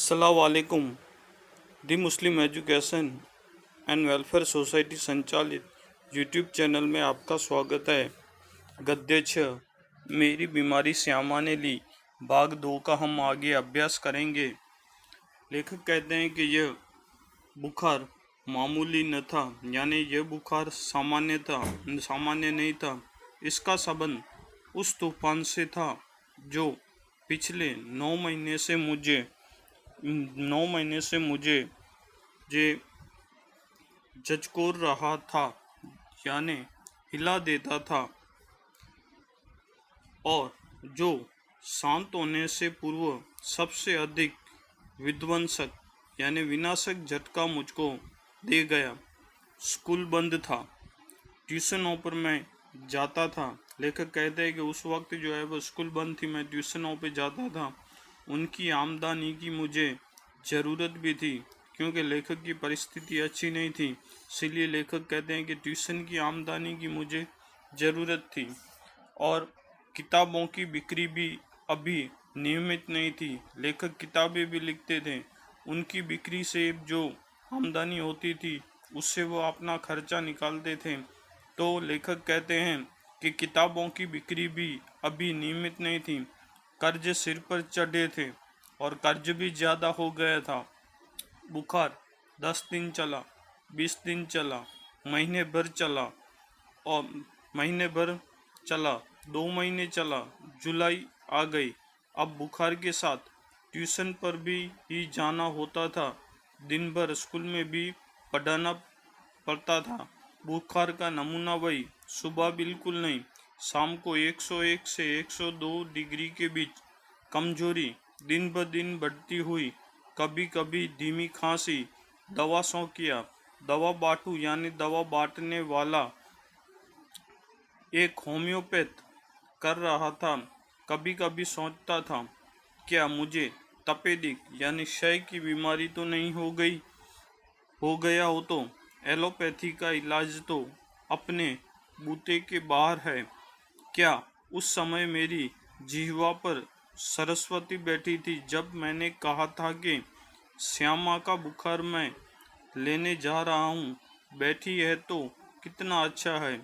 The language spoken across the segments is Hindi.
अस्सलामुअलैकुम। दी मुस्लिम एजुकेशन एंड वेलफेयर सोसाइटी संचालित यूट्यूब चैनल में आपका स्वागत है। गद्य 6 मेरी बीमारी श्यामा ने ली, भाग 2 का हम आगे अभ्यास करेंगे। लेखक कहते हैं कि यह बुखार मामूली न था, यानी यह बुखार सामान्य नहीं था। इसका संबंध उस तूफान से था जो पिछले 9 महीने से मुझे जे झकझोर रहा था, यानी हिला देता था, और जो शांत होने से पूर्व सबसे अधिक विध्वंसक यानी विनाशक झटका मुझको दे गया। स्कूल बंद था, ट्यूशनों पर मैं जाता था। लेखक कहते हैं कि उस वक्त जो है वो स्कूल बंद थी, मैं ट्यूशनों पे जाता था। उनकी आमदनी की मुझे ज़रूरत भी थी, क्योंकि लेखक की परिस्थिति अच्छी नहीं थी। इसलिए लेखक कहते हैं कि ट्यूशन की आमदनी की मुझे ज़रूरत थी, और किताबों की बिक्री भी अभी नियमित नहीं थी। लेखक किताबें भी लिखते थे, उनकी बिक्री से जो आमदनी होती थी उससे वो अपना खर्चा निकालते थे। तो लेखक कहते हैं कि किताबों की बिक्री भी अभी नियमित नहीं थी, कर्ज सिर पर चढ़े थे और कर्ज भी ज़्यादा हो गया था। बुखार 10 दिन चला, 20 दिन चला, महीने भर चला, और महीने भर चला, 2 महीने चला, जुलाई आ गई। अब बुखार के साथ ट्यूशन पर भी ही जाना होता था, दिन भर स्कूल में भी पढ़ाना पड़ता था। बुखार का नमूना वही, सुबह बिल्कुल नहीं, शाम को 101 से 102 डिग्री के बीच, कमजोरी दिन ब दिन बढ़ती हुई, कभी कभी धीमी खांसी, दवा शौकिया, दवा बाटू यानी दवा बांटने वाला एक होम्योपैथ कर रहा था। कभी कभी सोचता था, क्या मुझे तपेदिक यानी क्षय की बीमारी तो नहीं हो गया हो, तो एलोपैथी का इलाज तो अपने बूते के बाहर है। क्या उस समय मेरी जिह्वा पर सरस्वती बैठी थी जब मैंने कहा था कि श्यामा का बुखार मैं लेने जा रहा हूँ, बैठी है तो कितना अच्छा है।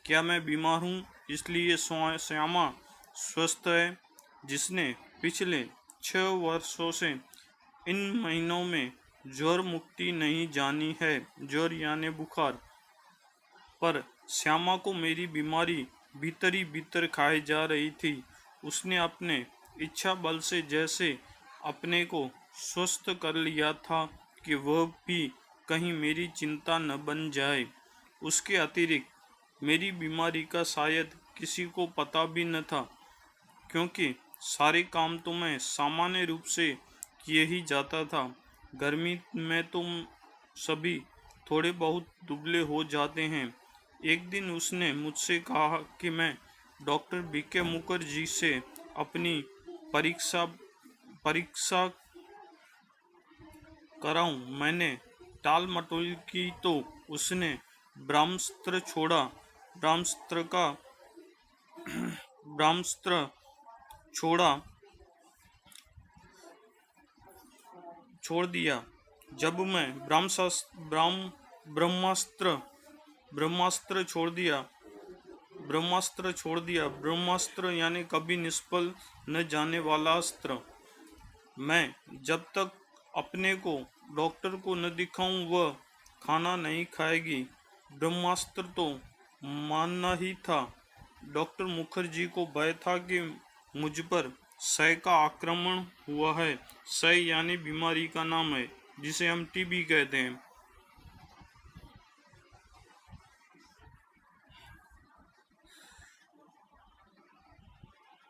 क्या मैं बीमार हूँ इसलिए श्यामा स्वस्थ है? जिसने पिछले 6 वर्षों से इन महीनों में ज्वर मुक्ति नहीं जानी है, ज्वर यानी बुखार, पर श्यामा को मेरी बीमारी भीतर ही भीतर खाए जा रही थी। उसने अपने इच्छा बल से जैसे अपने को स्वस्थ कर लिया था कि वह भी कहीं मेरी चिंता न बन जाए। उसके अतिरिक्त मेरी बीमारी का शायद किसी को पता भी न था, क्योंकि सारे काम तो मैं सामान्य रूप से किए ही जाता था। गर्मी में तुम सभी थोड़े बहुत दुबले हो जाते हैं। एक दिन उसने मुझसे कहा कि मैं डॉक्टर बीके मुखर्जी से अपनी परीक्षा परीक्षा कराऊं। मैंने टाल मटोल की तो उसने ब्रह्मास्त्र छोड़ा। ब्रह्मास्त्र का ब्रह्मास्त्र छोड़ा छोड़ दिया। जब मैं ब्रह्मास्त्र छोड़ दिया। ब्रह्मास्त्र यानी कभी निष्फल न जाने वाला अस्त्र। मैं जब तक अपने को डॉक्टर को न दिखाऊं वह खाना नहीं खाएगी। ब्रह्मास्त्र तो मानना ही था। डॉक्टर मुखर्जी को भय था कि मुझ पर क्षय का आक्रमण हुआ है। क्षय यानी बीमारी का नाम है, जिसे हम टीबी कहते हैं।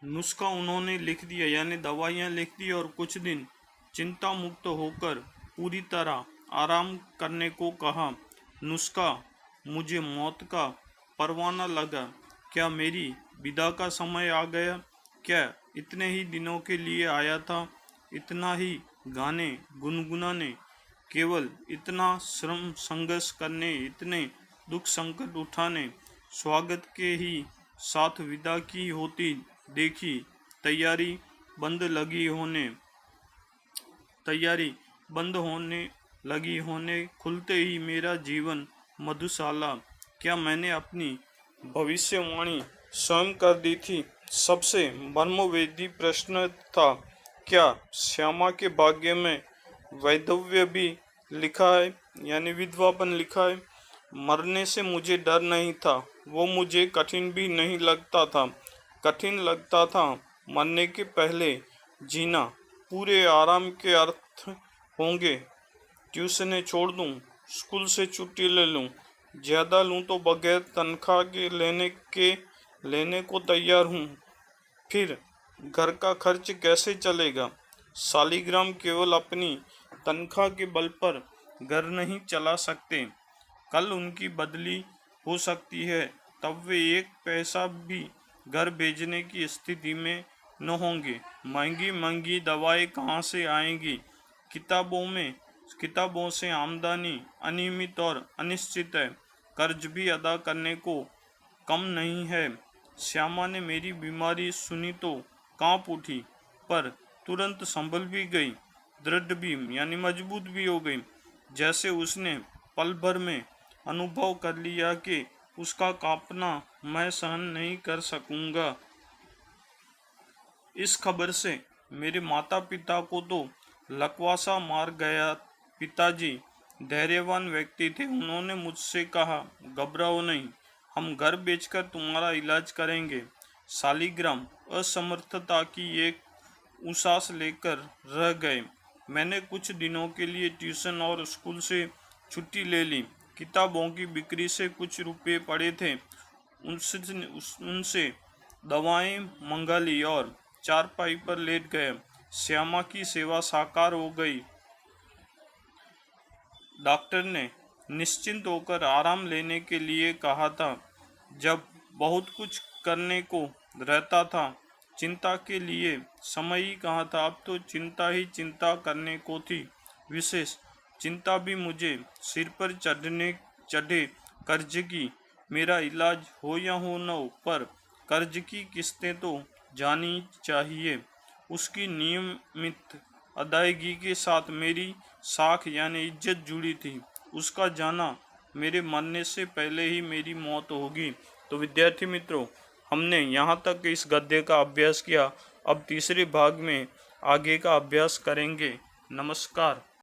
नुस्खा उन्होंने लिख दिया, यानी दवाइयाँ लिख दी, और कुछ दिन चिंता मुक्त होकर पूरी तरह आराम करने को कहा। नुस्खा मुझे मौत का परवाना लगा। क्या मेरी विदा का समय आ गया? क्या इतने ही दिनों के लिए आया था? इतना ही गाने गुनगुनाने, केवल इतना श्रम संघर्ष करने, इतने दुख संकट उठाने, स्वागत के ही साथ विदा की होती देखी, तैयारी बंद लगी होने। तैयारी बंद होने लगी होने खुलते ही मेरा जीवन मधुशाला। क्या मैंने अपनी भविष्यवाणी स्वयं कर दी थी? सबसे मर्मवेदी प्रश्न था। क्या श्यामा के भाग्य में वैधव्य भी लिखा है, यानी विधवापन लिखा है? मरने से मुझे डर नहीं था, वो मुझे कठिन भी नहीं लगता था। कठिन लगता था मरने के पहले जीना। पूरे आराम के अर्थ होंगे। ट्यूशनें छोड़ दूं, स्कूल से छुट्टी ले लूं, ज़्यादा लूं तो बगैर तनख्वाह के लेने को तैयार हूं। फिर घर का खर्च कैसे चलेगा? सालिग्राम केवल अपनी तनख्वाह के बल पर घर नहीं चला सकते। कल उनकी बदली हो सकती है, तब वे एक पैसा भी घर भेजने की स्थिति में न होंगे। महंगी महंगी दवाएं कहाँ से आएंगी? किताबों से आमदनी अनियमित और अनिश्चित है। कर्ज भी अदा करने को कम नहीं है। श्यामा ने मेरी बीमारी सुनी तो कांप उठी, पर तुरंत संभल भी गई, दृढ़ भी यानी मजबूत भी हो गई। जैसे उसने पल भर में अनुभव कर लिया कि उसका कांपना मैं सहन नहीं कर सकूंगा। इस खबर से मेरे माता पिता को तो लकवासा मार गया। पिताजी धैर्यवान व्यक्ति थे। उन्होंने मुझसे कहा, घबराओ नहीं, हम घर बेचकर तुम्हारा इलाज करेंगे। सालिग्राम असमर्थता की एक उसास लेकर रह गए। मैंने कुछ दिनों के लिए ट्यूशन और स्कूल से छुट्टी ले ली। किताबों की बिक्री से कुछ रुपए पड़े थे, उनसे दवाएं मंगा ली और चारपाई पर लेट गए। श्यामा की सेवा साकार हो गई। डॉक्टर ने निश्चिंत होकर आराम लेने के लिए कहा था। जब बहुत कुछ करने को रहता था, चिंता के लिए समय ही कहाँ था। अब तो चिंता ही चिंता करने को थी। विशेष चिंता भी मुझे सिर पर चढ़े कर्ज की। मेरा इलाज हो या हो न हो, पर कर्ज की किस्तें तो जानी चाहिए। उसकी नियमित अदायगी के साथ मेरी साख यानी इज्जत जुड़ी थी। उसका जाना मेरे मरने से पहले ही मेरी मौत होगी। तो विद्यार्थी मित्रों, हमने यहाँ तक इस गद्य का अभ्यास किया। अब तीसरे भाग में आगे का अभ्यास करेंगे। नमस्कार।